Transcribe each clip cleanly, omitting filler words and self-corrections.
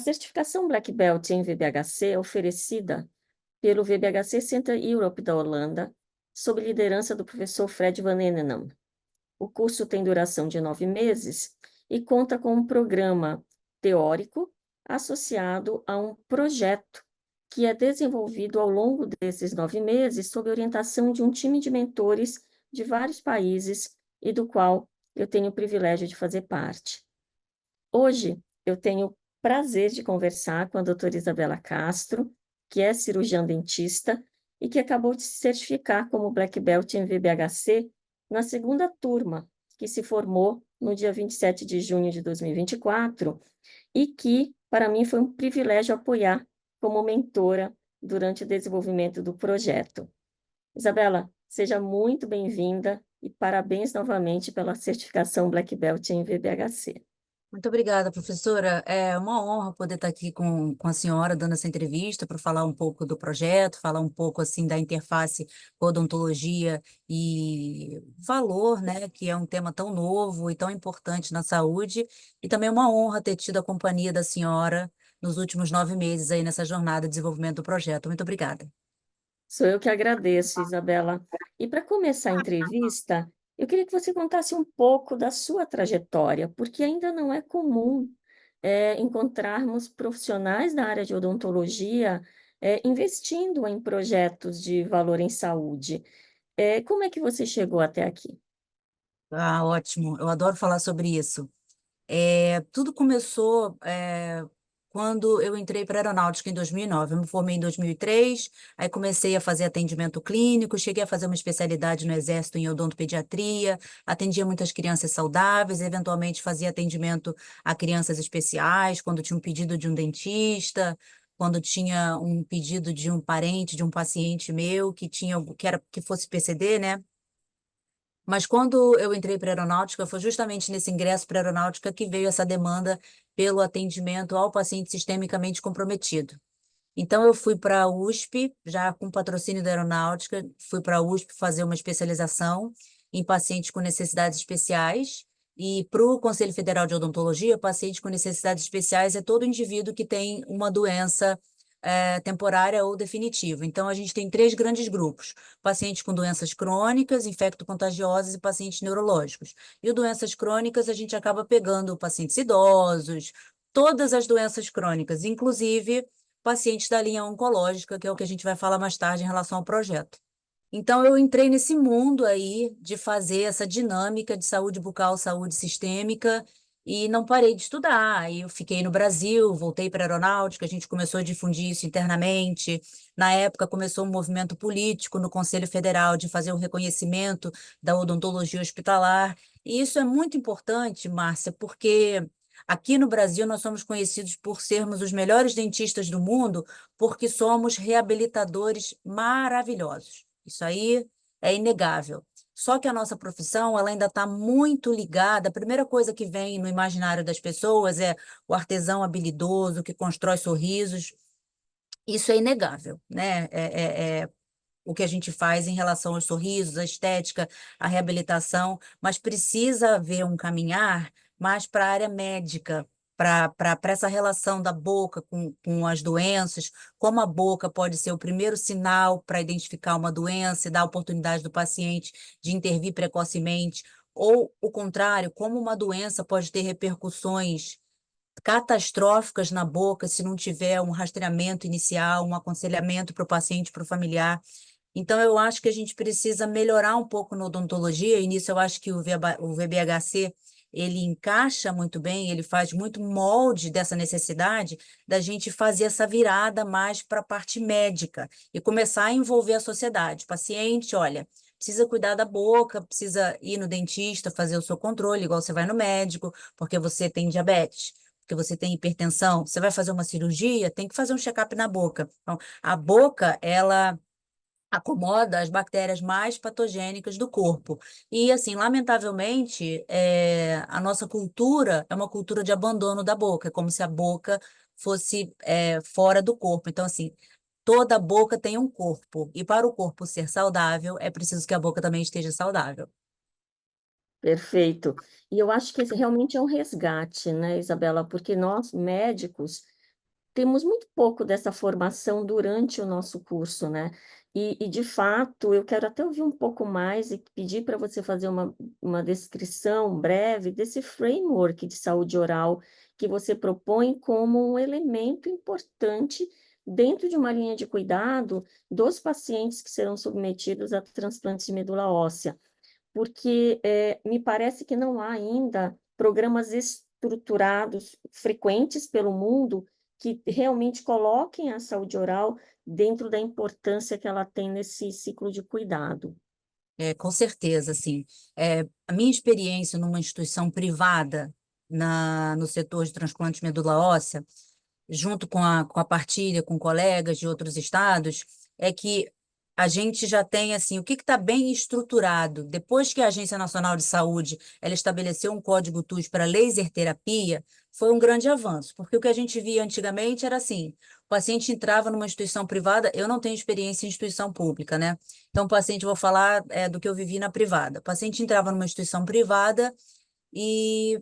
certificação Black Belt em VBHC é oferecida pelo VBHC Center Europe da Holanda, sob liderança do professor Fred Van Enenam. O curso tem duração de 9 meses e conta com um programa teórico associado a um projeto que é desenvolvido ao longo desses 9 meses sob orientação de um time de mentores de vários países e do qual eu tenho o privilégio de fazer parte. Hoje, eu tenho o prazer de conversar com a doutora Isabela Castro, que é cirurgiã dentista e que acabou de se certificar como Black Belt em VBHC na segunda turma, que se formou no dia 27 de junho de 2024 e que, para mim, foi um privilégio apoiar como mentora durante o desenvolvimento do projeto. Isabela, seja muito bem-vinda e parabéns novamente pela certificação Black Belt em VBHC. Muito obrigada, professora. É uma honra poder estar aqui com a senhora dando essa entrevista para falar um pouco do projeto, falar um pouco assim da interface com odontologia e valor, né, que é um tema tão novo e tão importante na saúde. E também é uma honra ter tido a companhia da senhora nos últimos 9 meses aí nessa jornada de desenvolvimento do projeto. Muito obrigada. Sou eu que agradeço, Isabela. E para começar a entrevista, eu queria que você contasse um pouco da sua trajetória, porque ainda não é comum encontrarmos profissionais da área de odontologia investindo em projetos de valor em saúde. Como é que você chegou até aqui? Ah, ótimo. Eu adoro falar sobre isso. Tudo começou quando eu entrei para a aeronáutica em 2009. Eu me formei em 2003, aí comecei a fazer atendimento clínico, cheguei a fazer uma especialidade no Exército em odontopediatria, atendia muitas crianças saudáveis, eventualmente fazia atendimento a crianças especiais, quando tinha um pedido de um dentista, quando tinha um pedido de um parente, de um paciente meu que fosse PCD, né? Mas quando eu entrei para a aeronáutica, foi justamente nesse ingresso para a aeronáutica que veio essa demanda pelo atendimento ao paciente sistemicamente comprometido. Então, eu fui para a USP, já com patrocínio da aeronáutica, fui para a USP fazer uma especialização em pacientes com necessidades especiais. E para o Conselho Federal de Odontologia, paciente com necessidades especiais é todo indivíduo que tem uma doença temporária ou definitiva. Então, a gente tem 3 grandes grupos: pacientes com doenças crônicas, infecto-contagiosas e pacientes neurológicos. E o doenças crônicas, a gente acaba pegando pacientes idosos, todas as doenças crônicas, inclusive pacientes da linha oncológica, que é o que a gente vai falar mais tarde em relação ao projeto. Então, eu entrei nesse mundo aí de fazer essa dinâmica de saúde bucal, saúde sistêmica, e não parei de estudar. Aí eu fiquei no Brasil, voltei para a aeronáutica, a gente começou a difundir isso internamente. Na época, começou um movimento político no Conselho Federal de fazer o reconhecimento da odontologia hospitalar. E isso é muito importante, Márcia, porque aqui no Brasil nós somos conhecidos por sermos os melhores dentistas do mundo, porque somos reabilitadores maravilhosos. Isso aí é inegável. Só que a nossa profissão, ela ainda está muito ligada. A primeira coisa que vem no imaginário das pessoas é o artesão habilidoso que constrói sorrisos. Isso é inegável, né? É o que a gente faz em relação aos sorrisos, à estética, à reabilitação, mas precisa haver um caminhar mais para a área médica, para essa relação da boca com as doenças, como a boca pode ser o primeiro sinal para identificar uma doença e dar a oportunidade do paciente de intervir precocemente, ou o contrário, como uma doença pode ter repercussões catastróficas na boca se não tiver um rastreamento inicial, um aconselhamento para o paciente, para o familiar. Então, eu acho que a gente precisa melhorar um pouco na odontologia, e nisso eu acho que o VBHC ele encaixa muito bem, ele faz muito molde dessa necessidade da gente fazer essa virada mais para a parte médica e começar a envolver a sociedade. O paciente, olha, precisa cuidar da boca, precisa ir no dentista, fazer o seu controle, igual você vai no médico, porque você tem diabetes. Porque você tem hipertensão, você vai fazer uma cirurgia, tem que fazer um check-up na boca. Então, a boca, ela acomoda as bactérias mais patogênicas do corpo. E, assim, lamentavelmente, a nossa cultura é uma cultura de abandono da boca, é como se a boca fosse fora do corpo. Então, assim, toda boca tem um corpo, e para o corpo ser saudável, é preciso que a boca também esteja saudável. Perfeito. E eu acho que esse realmente é um resgate, né, Isabela? Porque nós, médicos, temos muito pouco dessa formação durante o nosso curso, né? De fato, eu quero até ouvir um pouco mais e pedir para você fazer uma descrição breve desse framework de saúde oral que você propõe como um elemento importante dentro de uma linha de cuidado dos pacientes que serão submetidos a transplantes de medula óssea, porque me parece que não há ainda programas estruturados, frequentes pelo mundo, que realmente coloquem a saúde oral dentro da importância que ela tem nesse ciclo de cuidado. Com certeza, assim, a minha experiência numa instituição privada no setor de transplante de medula óssea, junto com a partilha com colegas de outros estados, é que a gente já tem assim, o que está bem estruturado. Depois que a Agência Nacional de Saúde ela estabeleceu um código TUS para laser terapia, foi um grande avanço, porque o que a gente via antigamente era assim, o paciente entrava numa instituição privada, eu não tenho experiência em instituição pública, né? Então, o paciente, vou falar do que eu vivi na privada. O paciente entrava numa instituição privada e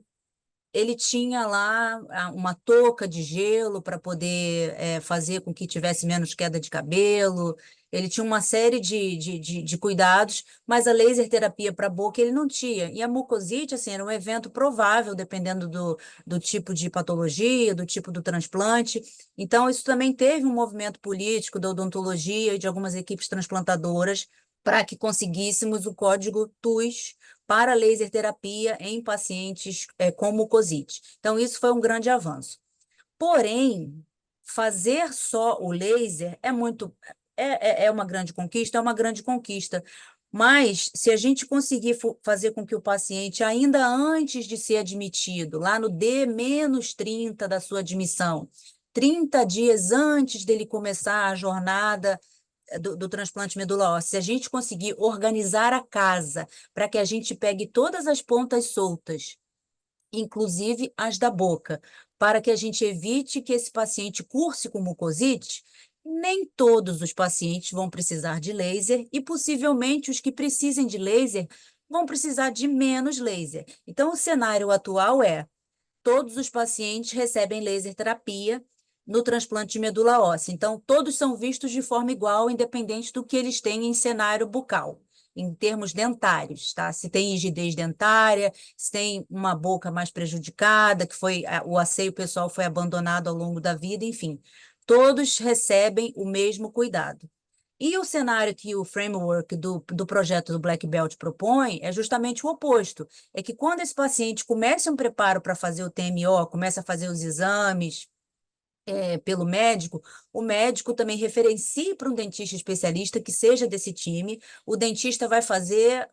ele tinha lá uma touca de gelo para poder fazer com que tivesse menos queda de cabelo. Ele tinha uma série de cuidados, mas a laser terapia para a boca ele não tinha. E a mucosite, assim, era um evento provável, dependendo do tipo de patologia, do tipo do transplante. Então, isso também teve um movimento político da odontologia e de algumas equipes transplantadoras para que conseguíssemos o código TUS para laser terapia em pacientes com mucosite. Então, isso foi um grande avanço. Porém, fazer só o laser é uma grande conquista, é uma grande conquista. Mas, se a gente conseguir fazer com que o paciente, ainda antes de ser admitido, lá no D-30 da sua admissão, 30 dias antes dele começar a jornada do transplante de medula óssea, se a gente conseguir organizar a casa para que a gente pegue todas as pontas soltas, inclusive as da boca, para que a gente evite que esse paciente curse com mucosite, nem todos os pacientes vão precisar de laser e possivelmente os que precisem de laser vão precisar de menos laser. Então, o cenário atual é: todos os pacientes recebem laser terapia no transplante de medula óssea. Então, todos são vistos de forma igual, independente do que eles têm em cenário bucal, em termos dentários, tá? Se tem rigidez dentária, se tem uma boca mais prejudicada, que foi o asseio pessoal foi abandonado ao longo da vida, enfim, todos recebem o mesmo cuidado. E o cenário que o framework do projeto do Black Belt propõe é justamente o oposto. É que quando esse paciente começa um preparo para fazer o TMO, começa a fazer os exames pelo médico, o médico também referencia para um dentista especialista que seja desse time. O dentista vai fazer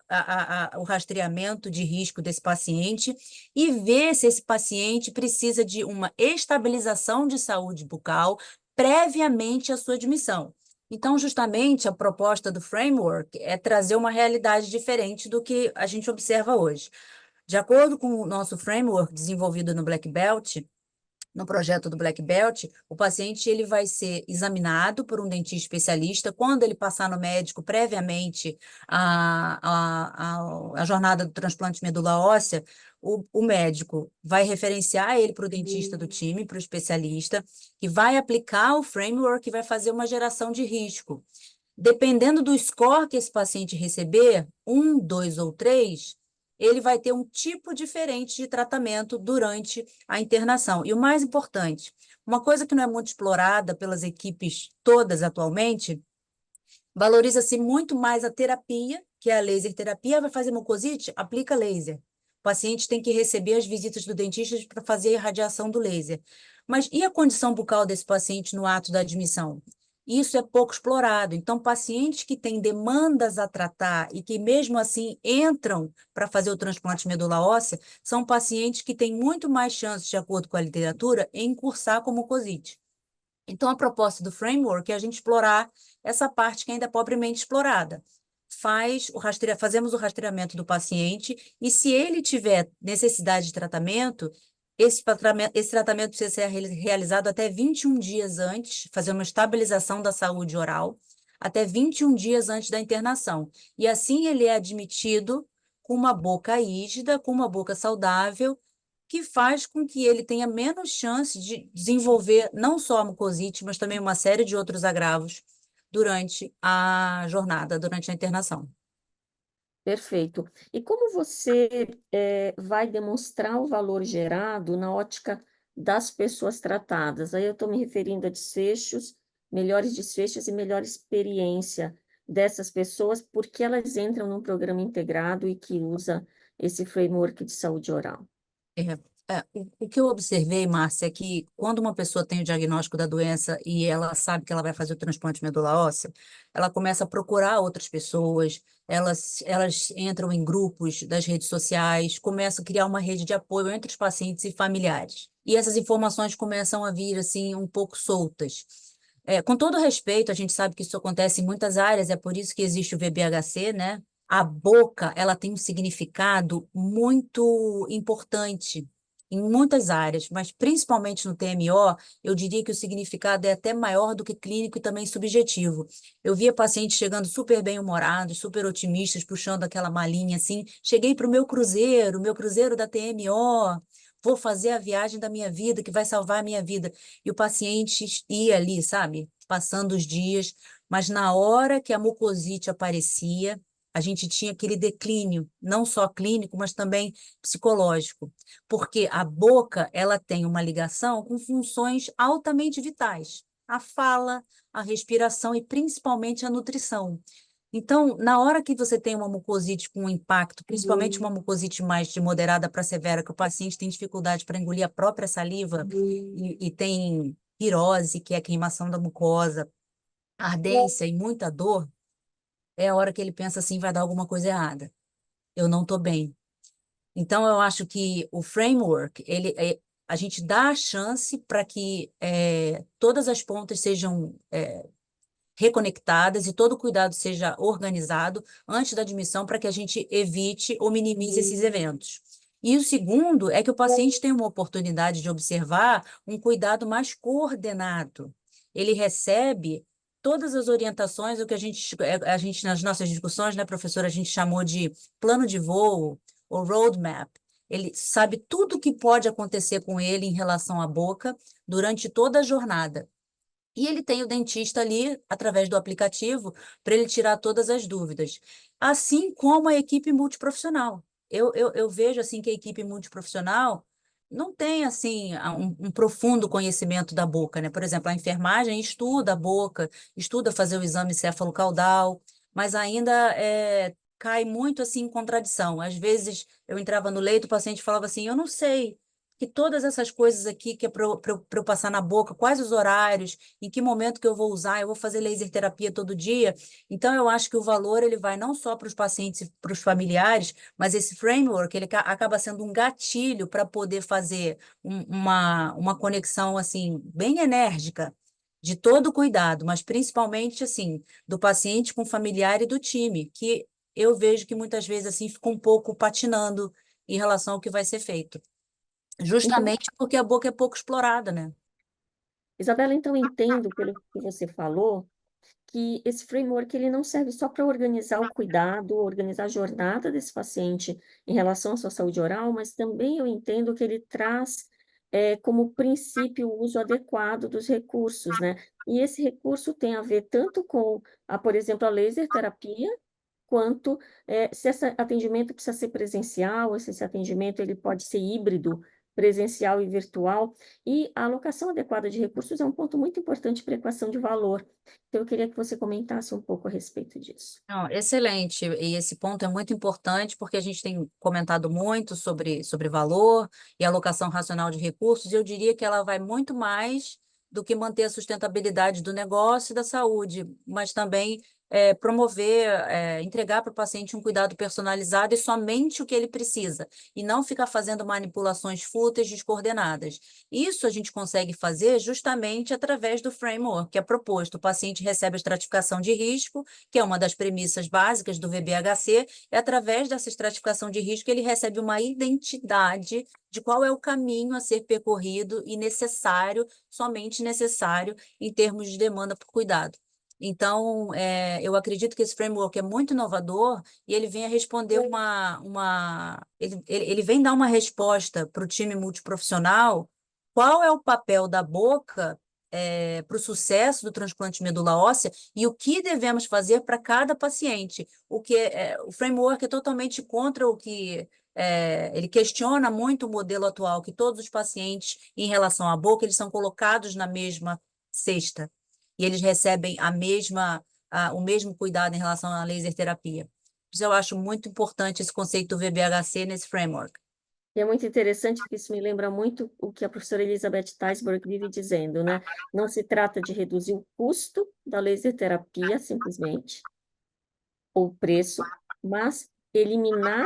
o rastreamento de risco desse paciente e ver se esse paciente precisa de uma estabilização de saúde bucal previamente à sua admissão. Então, justamente, a proposta do framework é trazer uma realidade diferente do que a gente observa hoje. De acordo com o nosso framework desenvolvido no Black Belt, no projeto do Black Belt, o paciente ele vai ser examinado por um dentista especialista quando ele passar no médico previamente a jornada do transplante de medula óssea. O médico vai referenciar ele para o dentista do time, para o especialista, que vai aplicar o framework e vai fazer uma geração de risco. Dependendo do score que esse paciente receber, 1, 2 ou 3, ele vai ter um tipo diferente de tratamento durante a internação. E o mais importante, uma coisa que não é muito explorada pelas equipes todas atualmente, valoriza-se muito mais a terapia, que é a laser terapia. Vai fazer mucosite? Aplica laser. O paciente tem que receber as visitas do dentista para fazer a irradiação do laser. Mas e a condição bucal desse paciente no ato da admissão? Isso é pouco explorado. Então, pacientes que têm demandas a tratar e que, mesmo assim, entram para fazer o transplante de medula óssea, são pacientes que têm muito mais chances, de acordo com a literatura, em cursar com mucosite. Então, a proposta do framework é a gente explorar essa parte que ainda é pobremente explorada. Fazemos o rastreamento do paciente e, se ele tiver necessidade de tratamento, esse tratamento precisa ser realizado até 21 dias antes, fazer uma estabilização da saúde oral, até 21 dias antes da internação. E assim ele é admitido com uma boca rígida, com uma boca saudável, que faz com que ele tenha menos chance de desenvolver não só a mucosite, mas também uma série de outros agravos durante a jornada, durante a internação. Perfeito. E como você vai demonstrar o valor gerado na ótica das pessoas tratadas? Aí eu estou me referindo a desfechos, melhores desfechos e melhor experiência dessas pessoas, porque elas entram num programa integrado e que usa esse framework de saúde oral. É, o que eu observei, Márcia, é que quando uma pessoa tem o diagnóstico da doença e ela sabe que ela vai fazer o transplante de medula óssea, ela começa a procurar outras pessoas, elas entram em grupos das redes sociais, começam a criar uma rede de apoio entre os pacientes e familiares. E essas informações começam a vir, assim, um pouco soltas. Com todo respeito, a gente sabe que isso acontece em muitas áreas, é por isso que existe o VBHC, né? A boca, ela tem um significado muito importante em muitas áreas, mas principalmente no TMO, eu diria que o significado é até maior do que clínico e também subjetivo. Eu via pacientes chegando super bem-humorados, super otimistas, puxando aquela malinha assim, cheguei para o meu cruzeiro da TMO, vou fazer a viagem da minha vida, que vai salvar a minha vida. E o paciente ia ali, sabe, passando os dias, mas na hora que a mucosite aparecia, a gente tinha aquele declínio, não só clínico, mas também psicológico, porque a boca, ela tem uma ligação com funções altamente vitais, a fala, a respiração e principalmente a nutrição. Então, na hora que você tem uma mucosite com impacto, principalmente uma mucosite mais de moderada para severa, que o paciente tem dificuldade para engolir a própria saliva e tem pirose, que é a queimação da mucosa, ardência e muita dor, é a hora que ele pensa assim, vai dar alguma coisa errada. Eu não estou bem. Então, eu acho que o framework, a gente dá a chance para que todas as pontas sejam reconectadas e todo o cuidado seja organizado antes da admissão para que a gente evite ou minimize esses eventos. E o segundo é que o paciente tem uma oportunidade de observar um cuidado mais coordenado. Ele recebe todas as orientações, o que a gente nas nossas discussões, né, professora, a gente chamou de plano de voo ou roadmap. Ele sabe tudo o que pode acontecer com ele em relação à boca durante toda a jornada. E ele tem o dentista ali, através do aplicativo, para ele tirar todas as dúvidas. Assim como a equipe multiprofissional. Eu vejo assim que a equipe multiprofissional não tem assim um profundo conhecimento da boca, né? Por exemplo, a enfermagem estuda a boca, estuda fazer o exame céfalo-caudal, mas ainda cai muito assim em contradição. Às vezes eu entrava no leito, o paciente falava assim, eu não sei que todas essas coisas aqui que é para eu passar na boca, quais os horários, em que momento que eu vou usar, eu vou fazer laser terapia todo dia. Então, eu acho que o valor ele vai não só para os pacientes e para os familiares, mas esse framework ele acaba sendo um gatilho para poder fazer uma conexão assim bem enérgica de todo o cuidado, mas principalmente assim do paciente com o familiar e do time, que eu vejo que muitas vezes assim fica um pouco patinando em relação ao que vai ser feito. Então, Justamente porque a boca é pouco explorada, né? Isabela, então entendo pelo que você falou, que esse framework ele não serve só para organizar o cuidado, organizar a jornada desse paciente em relação à sua saúde oral, mas também eu entendo que ele traz como princípio o uso adequado dos recursos, né? E esse recurso tem a ver tanto com, por exemplo, a laser terapia, quanto se esse atendimento precisa ser presencial, se esse atendimento ele pode ser híbrido, presencial e virtual, e a alocação adequada de recursos é um ponto muito importante para a equação de valor. Então, eu queria que você comentasse um pouco a respeito disso. Não, excelente. E esse ponto é muito importante porque a gente tem comentado muito sobre valor e alocação racional de recursos, e eu diria que ela vai muito mais do que manter a sustentabilidade do negócio e da saúde, mas também promover, entregar para o paciente um cuidado personalizado e somente o que ele precisa, e não ficar fazendo manipulações fúteis, descoordenadas. Isso a gente consegue fazer justamente através do framework que é proposto. O paciente recebe a estratificação de risco, que é uma das premissas básicas do VBHC, é através dessa estratificação de risco que ele recebe uma identidade de qual é o caminho a ser percorrido e necessário, somente necessário, em termos de demanda por cuidado. Então, eu acredito que esse framework é muito inovador e ele vem a responder ele vem dar uma resposta para o time multiprofissional. Qual é o papel da boca para o sucesso do transplante de medula óssea e o que devemos fazer para cada paciente? O framework é totalmente contra o que ele questiona muito o modelo atual, que todos os pacientes, em relação à boca, eles são colocados na mesma cesta e eles recebem o mesmo cuidado em relação à laser terapia. Por isso eu acho muito importante esse conceito do VBHC nesse framework. E é muito interessante porque isso me lembra muito o que a professora Elizabeth Teisberg vive dizendo, né? Não se trata de reduzir o custo da laser terapia, simplesmente, ou o preço, mas eliminar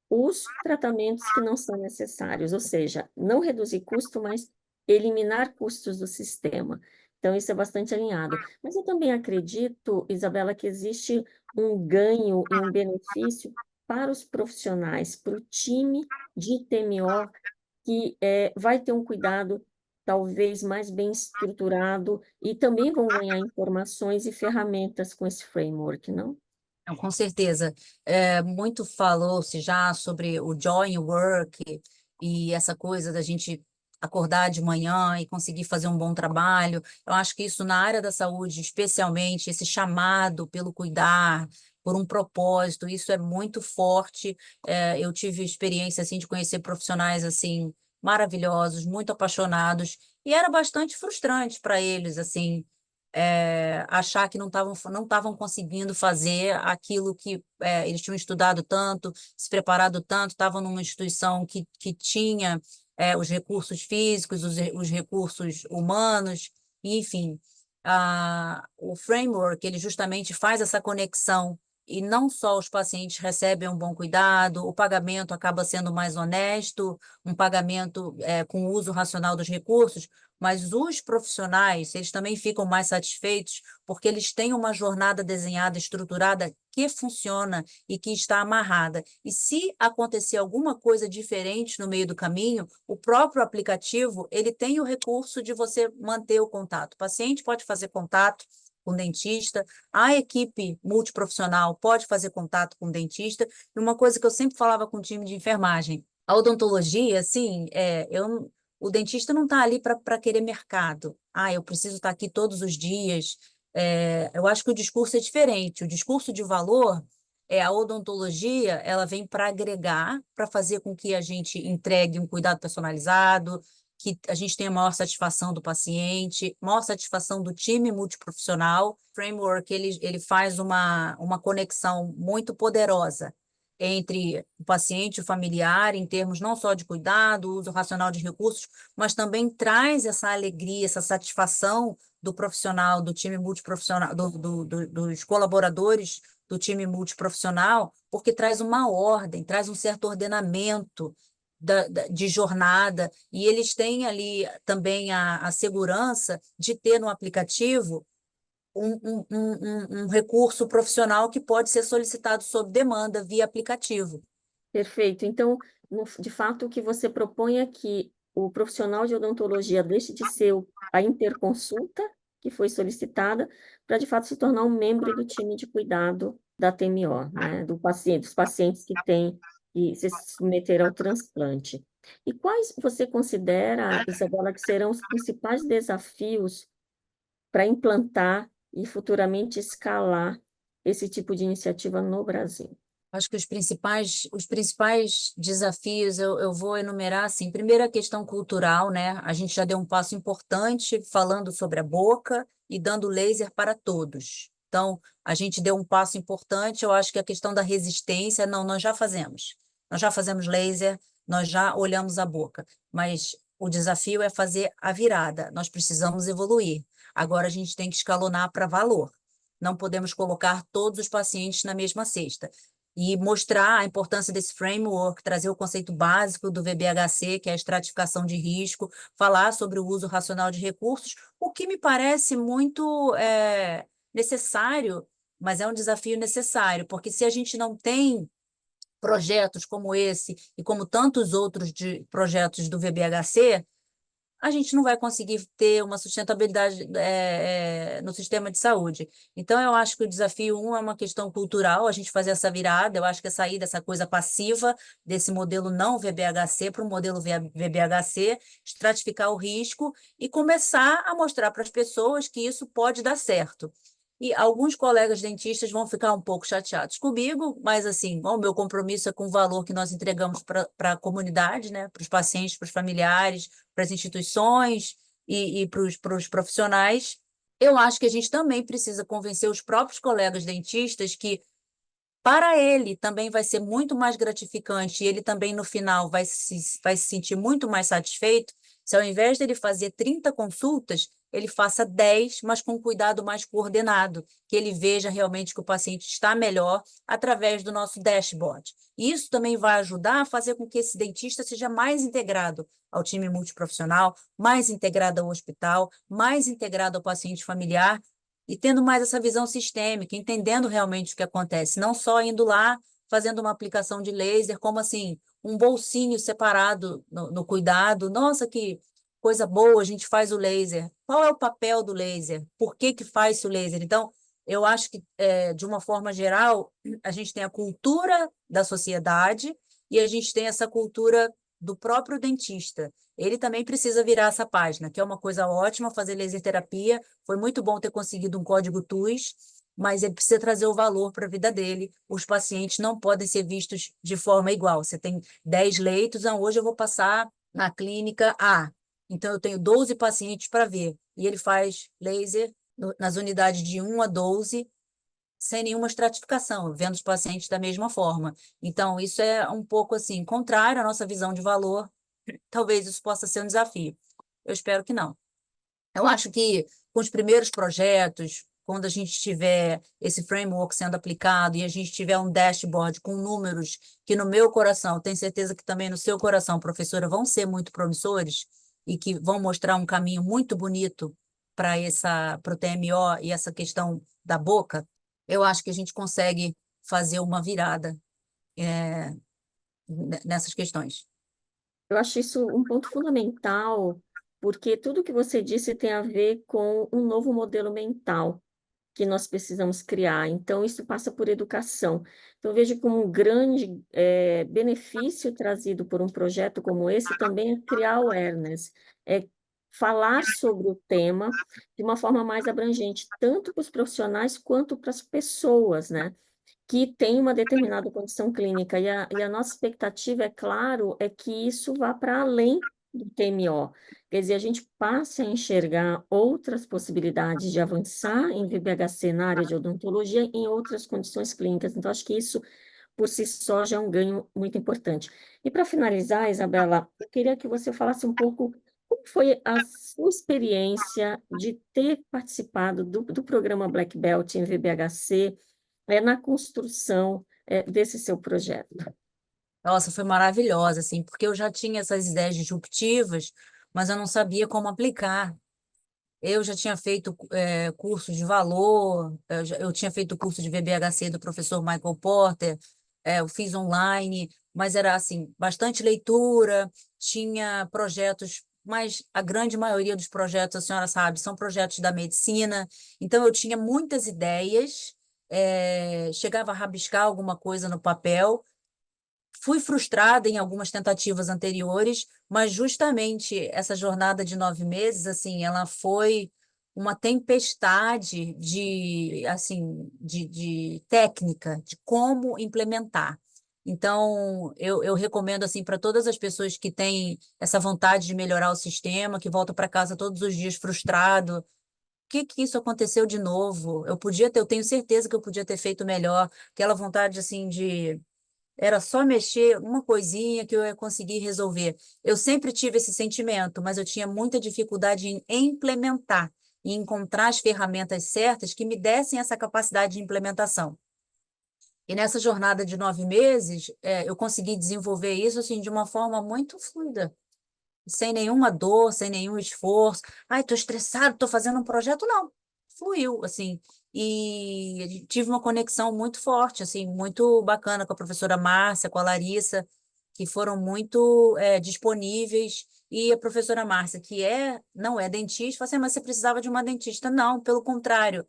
os tratamentos que não são necessários, ou seja, não reduzir custo, mas eliminar custos do sistema. Então, isso é bastante alinhado. Mas eu também acredito, Isabela, que existe um ganho e um benefício para os profissionais, para o time de TMO, que vai ter um cuidado talvez mais bem estruturado e também vão ganhar informações e ferramentas com esse framework, não? Não, com certeza. Muito falou-se já sobre o joy work e essa coisa da gente acordar de manhã e conseguir fazer um bom trabalho. Eu acho que isso na área da saúde, especialmente, esse chamado pelo cuidar, por um propósito, isso é muito forte. Eu tive experiência assim de conhecer profissionais assim maravilhosos, muito apaixonados, e era bastante frustrante para eles assim achar que não estavam conseguindo fazer aquilo que eles tinham estudado tanto, se preparado tanto, estavam numa instituição que tinha os recursos físicos, os recursos humanos, e, enfim. O framework, ele justamente faz essa conexão e não só os pacientes recebem um bom cuidado, o pagamento acaba sendo mais honesto, um pagamento com o uso racional dos recursos, mas os profissionais, eles também ficam mais satisfeitos porque eles têm uma jornada desenhada, estruturada, que funciona e que está amarrada. E se acontecer alguma coisa diferente no meio do caminho, o próprio aplicativo, ele tem o recurso de você manter o contato. O paciente pode fazer contato com o dentista, a equipe multiprofissional pode fazer contato com o dentista. E uma coisa que eu sempre falava com o time de enfermagem, a odontologia, assim, o dentista não está ali para querer mercado. Eu preciso estar aqui todos os dias. Eu acho que o discurso é diferente. O discurso de valor a odontologia, ela vem para agregar, para fazer com que a gente entregue um cuidado personalizado, que a gente tenha maior satisfação do paciente, maior satisfação do time multiprofissional. O framework, ele faz uma conexão muito poderosa entre o paciente e o familiar, em termos não só de cuidado, uso racional de recursos, mas também traz essa alegria, essa satisfação do profissional, do time multiprofissional, dos colaboradores do time multiprofissional, porque traz uma ordem, traz um certo ordenamento de jornada, e eles têm ali também a segurança de ter no aplicativo um recurso profissional que pode ser solicitado sob demanda via aplicativo. Perfeito. Então, de fato, o que você propõe é que o profissional de odontologia deixe de ser a interconsulta que foi solicitada para, de fato, se tornar um membro do time de cuidado da TMO, né? Dos pacientes que têm que se submeter ao transplante. E quais você considera, Isabela, que serão os principais desafios para implantar e futuramente escalar esse tipo de iniciativa no Brasil? Acho que os principais desafios eu vou enumerar assim. Primeiro, a questão cultural, né? A gente já deu um passo importante falando sobre a boca e dando laser para todos. Então, a gente deu um passo importante. Eu acho que a questão da resistência, não, nós já fazemos. Nós já fazemos laser, nós já olhamos a boca, mas o desafio é fazer a virada. Nós precisamos evoluir. Agora a gente tem que escalonar para valor. Não podemos colocar todos os pacientes na mesma cesta e mostrar a importância desse framework, trazer o conceito básico do VBHC, que é a estratificação de risco, falar sobre o uso racional de recursos, o que me parece muito necessário, mas é um desafio necessário, porque se a gente não tem projetos como esse e como tantos outros de projetos do VBHC, a gente não vai conseguir ter uma sustentabilidade no sistema de saúde. Então, eu acho que o desafio um é uma questão cultural, a gente fazer essa virada, eu acho que é sair dessa coisa passiva, desse modelo não VBHC para o modelo VBHC, estratificar o risco e começar a mostrar para as pessoas que isso pode dar certo. E alguns colegas dentistas vão ficar um pouco chateados comigo, mas assim, o meu compromisso é com o valor que nós entregamos para a comunidade, né, para os pacientes, para os familiares, para as instituições e para os profissionais. Eu acho que a gente também precisa convencer os próprios colegas dentistas que para ele também vai ser muito mais gratificante e ele também, no final, vai se sentir muito mais satisfeito se, ao invés dele fazer 30 consultas, ele faça 10, mas com um cuidado mais coordenado, que ele veja realmente que o paciente está melhor através do nosso dashboard. E isso também vai ajudar a fazer com que esse dentista seja mais integrado ao time multiprofissional, mais integrado ao hospital, mais integrado ao paciente familiar, e tendo mais essa visão sistêmica, entendendo realmente o que acontece, não só indo lá fazendo uma aplicação de laser, como assim, um bolsinho separado no cuidado. Nossa, que coisa boa, a gente faz o laser. Qual é o papel do laser? Por que que faz o laser? Então, eu acho que, de uma forma geral, a gente tem a cultura da sociedade e a gente tem essa cultura do próprio dentista. Ele também precisa virar essa página, que é uma coisa ótima, fazer laser terapia. Foi muito bom ter conseguido um código TUS, mas ele precisa trazer o valor para a vida dele. Os pacientes não podem ser vistos de forma igual. Você tem 10 leitos, hoje eu vou passar na clínica A. Então, eu tenho 12 pacientes para ver. E ele faz laser nas unidades de 1 a 12, sem nenhuma estratificação, vendo os pacientes da mesma forma. Então, isso é um pouco assim, contrário à nossa visão de valor. Talvez isso possa ser um desafio. Eu espero que não. Eu acho que com os primeiros projetos, quando a gente tiver esse framework sendo aplicado e a gente tiver um dashboard com números que no meu coração, tenho certeza que também no seu coração, professora, vão ser muito promissores e que vão mostrar um caminho muito bonito para o TMO e essa questão da boca, eu acho que a gente consegue fazer uma virada é, nessas questões. Eu acho isso um ponto fundamental, porque tudo que você disse tem a ver com um novo modelo mental que nós precisamos criar. Então, isso passa por educação. Então, eu vejo como um grande benefício trazido por um projeto como esse também é criar awareness, é falar sobre o tema de uma forma mais abrangente, tanto para os profissionais quanto para as pessoas, né? Que tem uma determinada condição clínica, e a nossa expectativa, é claro, é que isso vá para além do TMO. Quer dizer, a gente passe a enxergar outras possibilidades de avançar em VBHC na área de odontologia em outras condições clínicas. Então, acho que isso, por si só, já é um ganho muito importante. E para finalizar, Isabela, eu queria que você falasse um pouco como foi a sua experiência de ter participado do programa Black Belt em VBHC, na construção desse seu projeto. Nossa, foi maravilhosa, assim, porque eu já tinha essas ideias disruptivas, mas eu não sabia como aplicar. Eu já tinha feito curso de valor, eu tinha feito curso de VBHC do professor Michael Porter, eu fiz online, mas era assim, bastante leitura, tinha projetos, mas a grande maioria dos projetos, a senhora sabe, são projetos da medicina, então eu tinha muitas ideias, chegava a rabiscar alguma coisa no papel. Fui frustrada em algumas tentativas anteriores, mas justamente essa jornada de 9 meses, assim, ela foi uma tempestade assim, de técnica, de como implementar. Então, eu recomendo assim para todas as pessoas que têm essa vontade de melhorar o sistema, que voltam para casa todos os dias frustrado. Por que que isso aconteceu de novo? Eu tenho certeza que eu podia ter feito melhor. Aquela vontade assim de era só mexer uma coisinha que eu ia conseguir resolver. Eu sempre tive esse sentimento, mas eu tinha muita dificuldade em implementar e encontrar as ferramentas certas que me dessem essa capacidade de implementação. E nessa jornada de 9 meses, eu consegui desenvolver isso assim de uma forma muito fluida, sem nenhuma dor, sem nenhum esforço. Ai, estou estressado, estou fazendo um projeto. Não, fluiu, assim. E tive uma conexão muito forte, assim, muito bacana com a professora Márcia, com a Larissa, que foram muito disponíveis E a professora Márcia, não é dentista, falou assim, mas você precisava de uma dentista. Não, pelo contrário,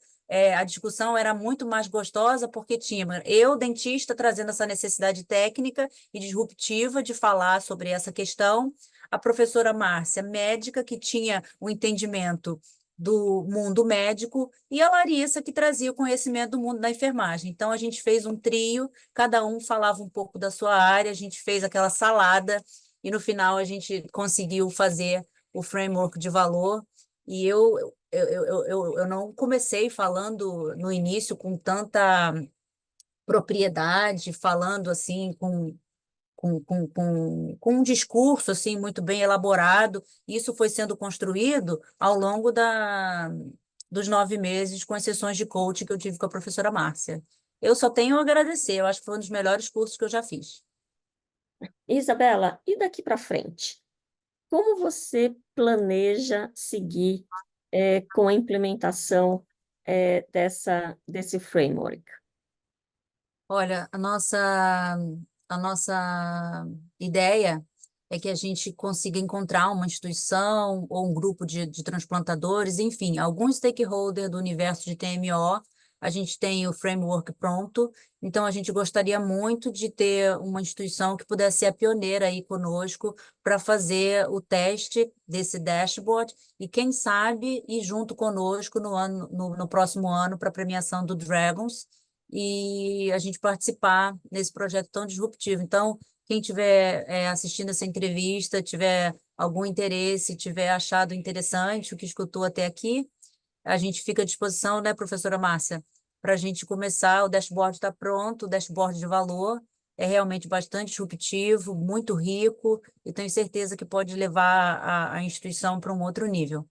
a discussão era muito mais gostosa porque tinha eu, dentista, trazendo essa necessidade técnica e disruptiva de falar sobre essa questão, a professora Márcia, médica, que tinha o entendimento do mundo médico, e a Larissa, que trazia o conhecimento do mundo da enfermagem. Então, a gente fez um trio, cada um falava um pouco da sua área, a gente fez aquela salada, e no final a gente conseguiu fazer o framework de valor. E eu não comecei falando no início com tanta propriedade, falando assim com um discurso assim muito bem elaborado. Isso foi sendo construído ao longo dos 9 meses, com as sessões de coaching que eu tive com a professora Márcia. Eu só tenho a agradecer, eu acho que foi um dos melhores cursos que eu já fiz. Isabela, e daqui para frente? Como você planeja seguir com a implementação desse framework? Olha, a nossa ideia é que a gente consiga encontrar uma instituição ou um grupo de transplantadores, enfim, algum stakeholder do universo de TMO. A gente tem o framework pronto, então a gente gostaria muito de ter uma instituição que pudesse ser a pioneira aí conosco para fazer o teste desse dashboard e, quem sabe, ir junto conosco no próximo ano para a premiação do Dragons e a gente participar nesse projeto tão disruptivo. Então, quem estiver assistindo essa entrevista, tiver algum interesse, tiver achado interessante o que escutou até aqui, a gente fica à disposição, né, professora Márcia, para a gente começar. O dashboard está pronto, o dashboard de valor é realmente bastante disruptivo, muito rico, e tenho certeza que pode levar a instituição para um outro nível.